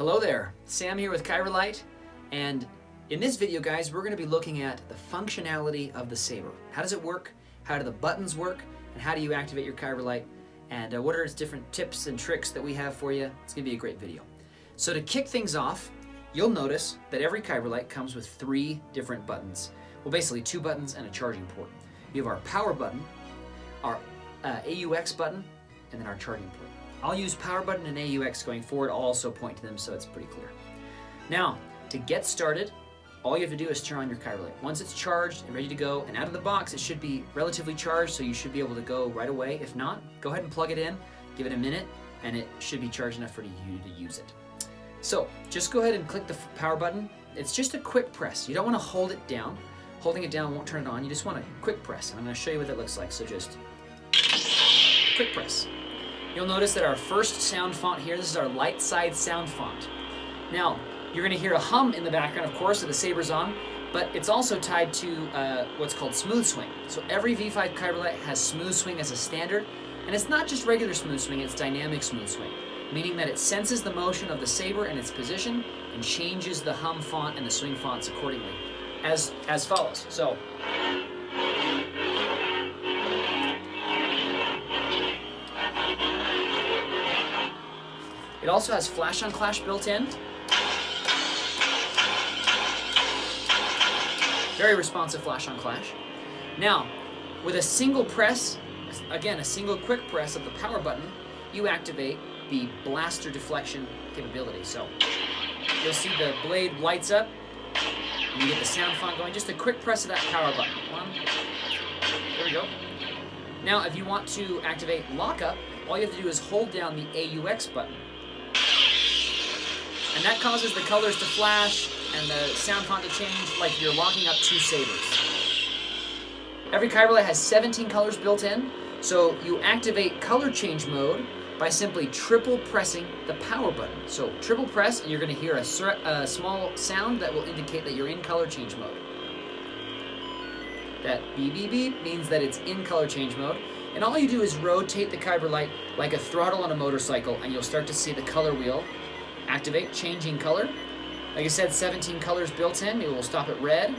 Hello there, Sam here with Kaira Light, and in this video, guys, we're going to be looking at the functionality of the saber. How does it work? How do the buttons work? And how do you activate your Kaira Light? And what are its different tips and tricks that we have for you? It's going to be a great video. So to kick things off, you'll notice that every Kaira Light comes with 3 different buttons. Well, basically 2 buttons and a charging port. You have our power button, our AUX button, and then our charging port. I'll use power button and AUX going forward. I'll also point to them so it's pretty clear. Now, to get started, all you have to do is turn on your Kaira Light. Once it's charged and ready to go, and out of the box, it should be relatively charged, so you should be able to go right away. If not, go ahead and plug it in, give it a minute, and it should be charged enough for you to use it. So, just go ahead and click the power button. It's just a quick press. You don't want to hold it down. Holding it down won't turn it on. You just want a quick press, and I'm going to show you what that looks like. So just quick press. You'll notice that our first sound font here, this is our light side sound font. Now, you're going to hear a hum in the background, of course, so the saber's on, but it's also tied to what's called smooth swing. So every V5 Kaira Light has smooth swing as a standard, and it's not just regular smooth swing, it's dynamic smooth swing, meaning that it senses the motion of the saber and its position and changes the hum font and the swing fonts accordingly, as follows. So, it also has flash on clash built in. Very responsive flash on clash. Now, with a single press, again, a single quick press of the power button, you activate the blaster deflection capability. So, you'll see the blade lights up, and you get the sound font going. Just a quick press of that power button. There we go. Now, if you want to activate lockup, all you have to do is hold down the AUX button. And that causes the colors to flash and the sound font to change like you're locking up 2 sabers. Every Kaira Light has 17 colors built in, so you activate color change mode by simply triple pressing the power button. So triple press, and you're going to hear a small sound that will indicate that you're in color change mode. That beep beep beep means that it's in color change mode. And all you do is rotate the Kaira Light like a throttle on a motorcycle, and you'll start to see the color wheel activate, changing color. Like I said, 17 colors built in. Maybe we'll stop at red.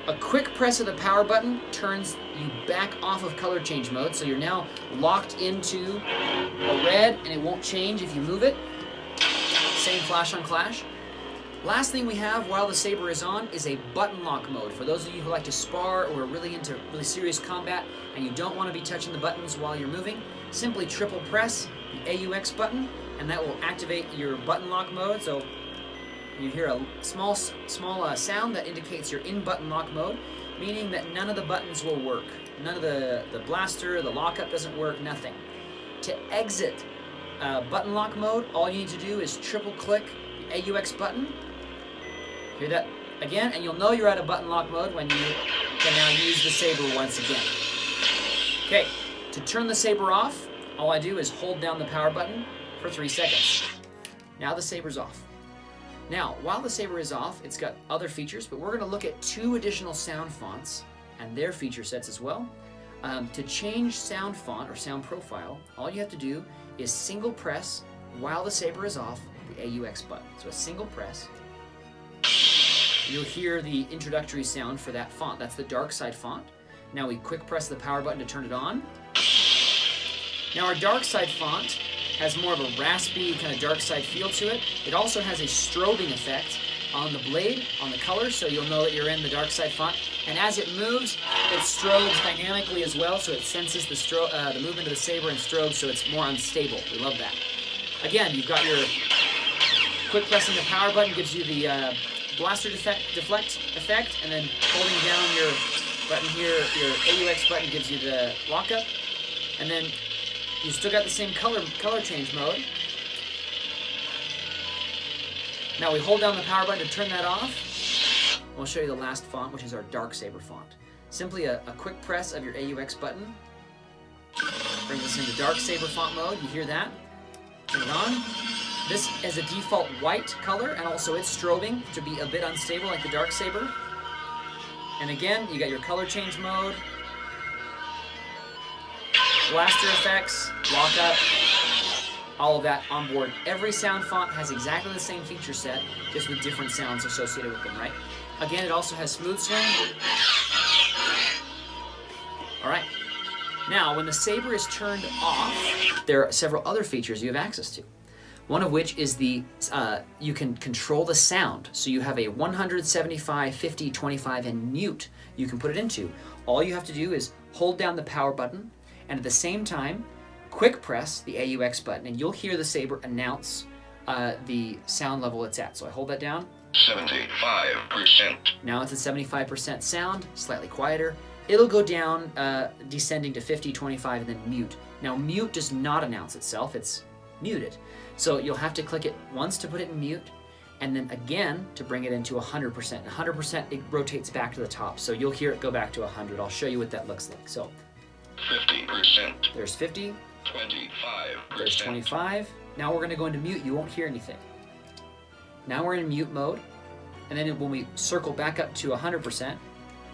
A quick press of the power button turns you back off of color change mode, so you're now locked into a red, and it won't change if you move it. Same flash on clash. Last thing we have while the saber is on is a button lock mode. For those of you who like to spar or are really into really serious combat and you don't want to be touching the buttons while you're moving, simply triple press the AUX button, and that will activate your button lock mode. So you hear a small sound that indicates you're in button lock mode, meaning that none of the buttons will work. None of the blaster, the lockup doesn't work, nothing. To exit button lock mode, all you need to do is triple click the AUX button. Hear that again, and you'll know you're out of button lock mode when you can now use the saber once again. Okay, to turn the saber off, all I do is hold down the power button for 3 seconds. Now the saber's off. Now, while the saber is off, it's got other features, but we're going to look at 2 additional sound fonts and their feature sets as well. To change sound font or sound profile, all you have to do is single press while the saber is off the AUX button. So a single press. You'll hear the introductory sound for that font. That's the dark side font. Now we quick press the power button to turn it on. Now our dark side font has more of a raspy kind of dark side feel to it. It also has a strobing effect on the blade, on the color, so you'll know that you're in the dark side font. And as it moves, it strobes dynamically as well, so it senses the movement of the saber and strobes, so it's more unstable. We love that. Again, you've got your quick pressing the power button gives you the blaster deflect effect, and then holding down your button here, your AUX button gives you the lockup, and then you still got the same color change mode. Now we hold down the power button to turn that off. We'll show you the last font, which is our dark saber font. Simply a quick press of your AUX button brings us into dark saber font mode. You hear that? Turn it on. This is a default white color, and also it's strobing to be a bit unstable like the dark saber. And again, you got your color change mode, blaster effects, lockup, all of that on board. Every sound font has exactly the same feature set, just with different sounds associated with them, right? Again, it also has smooth swing. All right. Now, when the saber is turned off, there are several other features you have access to. One of which is you can control the sound. So you have a 175, 50, 25, and mute you can put it into. All you have to do is hold down the power button, and at the same time, quick press the AUX button, and you'll hear the saber announce the sound level it's at. So I hold that down. 75%. Now it's at 75% sound, slightly quieter. It'll go down, descending to 50, 25, and then mute. Now mute does not announce itself, it's muted. So you'll have to click it once to put it in mute, and then again to bring it into 100%. 100%, it rotates back to the top, so you'll hear it go back to 100. I'll show you what that looks like. So 50%. There's 50. 25%. There's 25. Now we're going to go into mute. You won't hear anything. Now we're in mute mode, and then when we circle back up to 100%,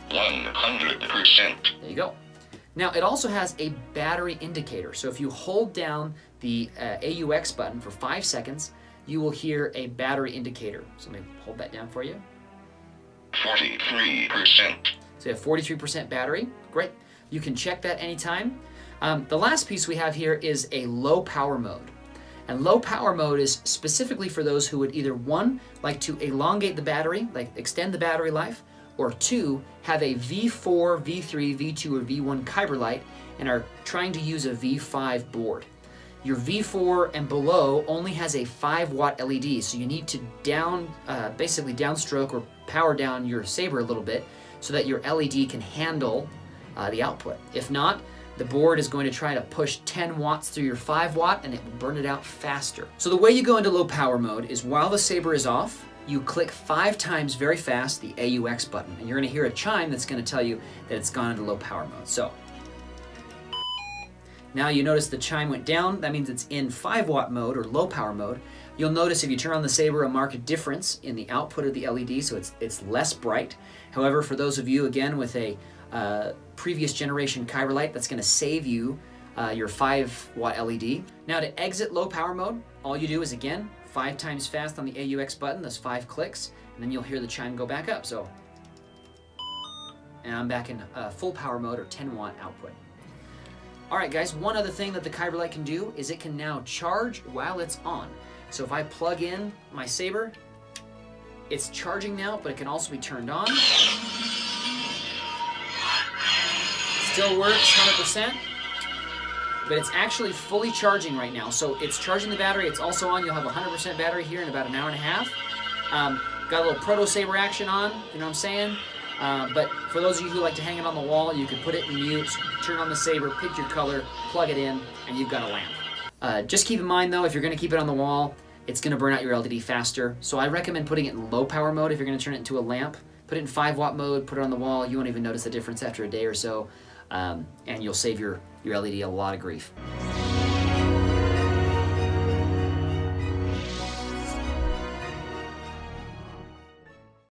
100%. there you go. Now it also has a battery indicator. So if you hold down the AUX button for 5 seconds, you will hear a battery indicator. So let me hold that down for you. 43%. So you have 43% battery. Great. You can check that anytime. The last piece we have here is a low power mode. And low power mode is specifically for those who would either, one, like to elongate the battery, like extend the battery life, or two, have a V4, V3, V2, or V1 Kyber light and are trying to use a V5 board. Your V4 and below only has a 5-watt LED, so you need to basically downstroke or power down your saber a little bit so that your LED can handle the output. If not, the board is going to try to push 10 watts through your 5-watt and it will burn it out faster. So the way you go into low power mode is while the saber is off, you click 5 times very fast the AUX button, and you're going to hear a chime that's going to tell you that it's gone into low power mode. So now you notice the chime went down. That means it's in 5-watt mode or low power mode. You'll notice if you turn on the saber a marked difference in the output of the LED, so it's less bright. However, for those of you, again, with a previous generation Kyber light, that's going to save you your 5-watt LED. Now to exit low power mode, all you do is, again, 5 times fast on the AUX button, those 5 clicks, and then you'll hear the chime go back up. So, and I'm back in full power mode or 10-watt output. All right, guys, one other thing that the Kyber light can do is it can now charge while it's on. So if I plug in my saber, it's charging now, but it can also be turned on. Still works 100%. But it's actually fully charging right now. So it's charging the battery, it's also on. You'll have 100% battery here in about an hour and a half. Got a little proto saber action on, you know what I'm saying? But for those of you who like to hang it on the wall, you can put it in mute, turn on the saber, pick your color, plug it in, and you've got a lamp. Just keep in mind though, if you're gonna keep it on the wall, it's gonna burn out your LED faster. So I recommend putting it in low power mode if you're gonna turn it into a lamp. Put it in 5-watt mode, put it on the wall, you won't even notice the difference after a day or so, and you'll save your LED a lot of grief.